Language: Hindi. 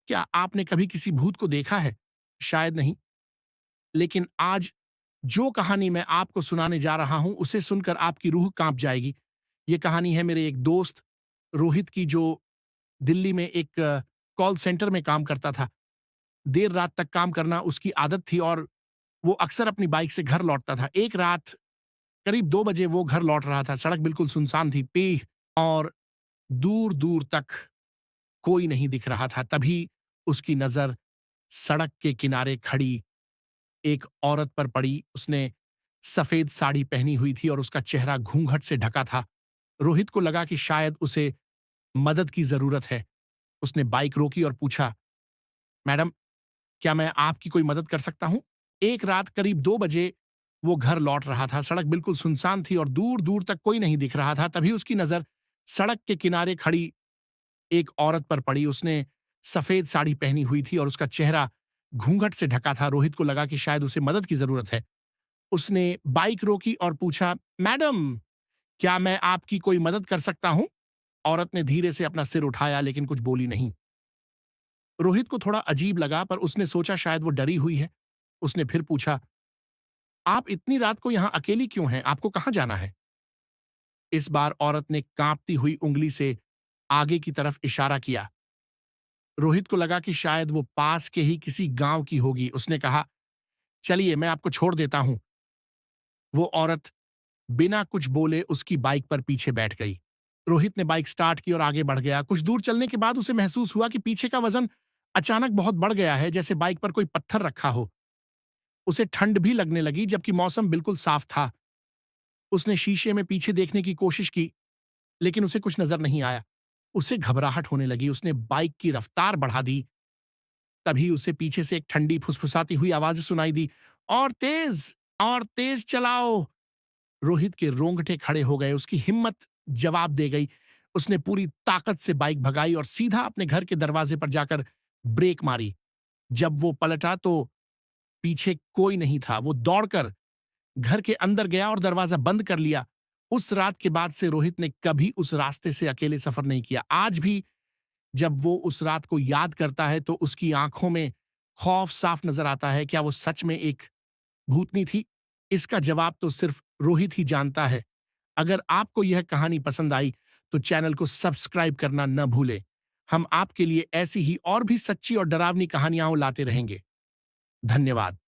क्या आपने कभी किसी भूत को देखा है? शायद नहीं, लेकिन आज जो कहानी मैं आपको सुनाने जा रहा हूं, उसे सुनकर आपकी रूह कांप जाएगी। ये कहानी है मेरे एक दोस्त रोहित की, जो दिल्ली में एक कॉल सेंटर में काम करता था। देर रात तक काम करना उसकी आदत थी और वो अक्सर अपनी बाइक से घर लौटता था। एक रात करीब 2 बजे वो घर लौट रहा था। सड़क बिल्कुल सुनसान थी, और दूर-दूर तक कोई नहीं दिख रहा था। तभी उसकी नज़र सड़क के किनारे खड़ी एक औरत पर पड़ी। उसने सफ़ेद साड़ी पहनी हुई थी और उसका चेहरा घूंघट से ढका था। रोहित को लगा कि शायद उसे मदद की ज़रूरत है। उसने बाइक रोकी और पूछा, "मैडम, क्या मैं आपकी कोई मदद कर सकता हूँ?" एक रात करीब 2 बजे वो घर लौट रहा था। सड़क बिल्कुल सुनसान थी और दूर-दूर तक कोई नहीं दिख रहा था। तभी उसकी नज़र सड़क के किनारे खड़ी एक औरत पर पड़ी। उसने सफ़ेद साड़ी पहनी हुई थी और उसका चेहरा घूंघट से ढका था। रोहित को लगा कि शायद उसे मदद की ज़रूरत है। उसने बाइक रोकी और पूछा, "मैडम, क्या मैं आपकी कोई मदद कर सकता हूँ?" औरत ने धीरे से अपना सिर उठाया लेकिन कुछ बोली नहीं। रोहित को थोड़ा अजीब लगा, पर उसने सोचा शायद वो डरी हुई है। उसने फिर पूछा, "आप इतनी रात को यहाँ अकेली क्यों हैं? आपको कहाँ जाना है?" इस बार औरत ने कांपती हुई उंगली से आगे की तरफ इशारा किया। रोहित को लगा कि शायद वो पास के ही किसी गांव की होगी। उसने कहा, "चलिए, मैं आपको छोड़ देता हूं।" वो औरत बिना कुछ बोले उसकी बाइक पर पीछे बैठ गई। रोहित ने बाइक स्टार्ट की और आगे बढ़ गया। कुछ दूर चलने के बाद उसे महसूस हुआ कि पीछे का वजन अचानक बहुत बढ़ गया है, जैसे बाइक पर कोई पत्थर रखा हो। उसे ठंड भी लगने लगी, जबकि मौसम बिल्कुल साफ था। उसने शीशे में पीछे देखने की कोशिश की, लेकिन उसे कुछ नजर नहीं आया। उसे घबराहट होने लगी। उसने बाइक की रफ्तार बढ़ा दी। तभी उसे पीछे से एक ठंडी फुसफुसाती हुई आवाज सुनाई दी, और तेज चलाओ।" रोहित के रोंगटे खड़े हो गए। उसकी हिम्मत जवाब दे गई। उसने पूरी ताकत से बाइक भगाई और सीधा अपने घर के दरवाजे पर जाकर ब्रेक मारी। जब वो पलटा तो पीछे कोई नहीं था। वो दौड़कर घर के अंदर गया और दरवाजा बंद कर लिया। उस रात के बाद से रोहित ने कभी उस रास्ते से अकेले सफर नहीं किया। आज भी जब वो उस रात को याद करता है तो उसकी आंखों में खौफ साफ नजर आता है। क्या वो सच में एक भूतनी थी? इसका जवाब तो सिर्फ रोहित ही जानता है। अगर आपको यह कहानी पसंद आई तो चैनल को सब्सक्राइब करना न भूलें। हम आपके लिए ऐसी ही और भी सच्ची और डरावनी कहानियां लाते रहेंगे। धन्यवाद।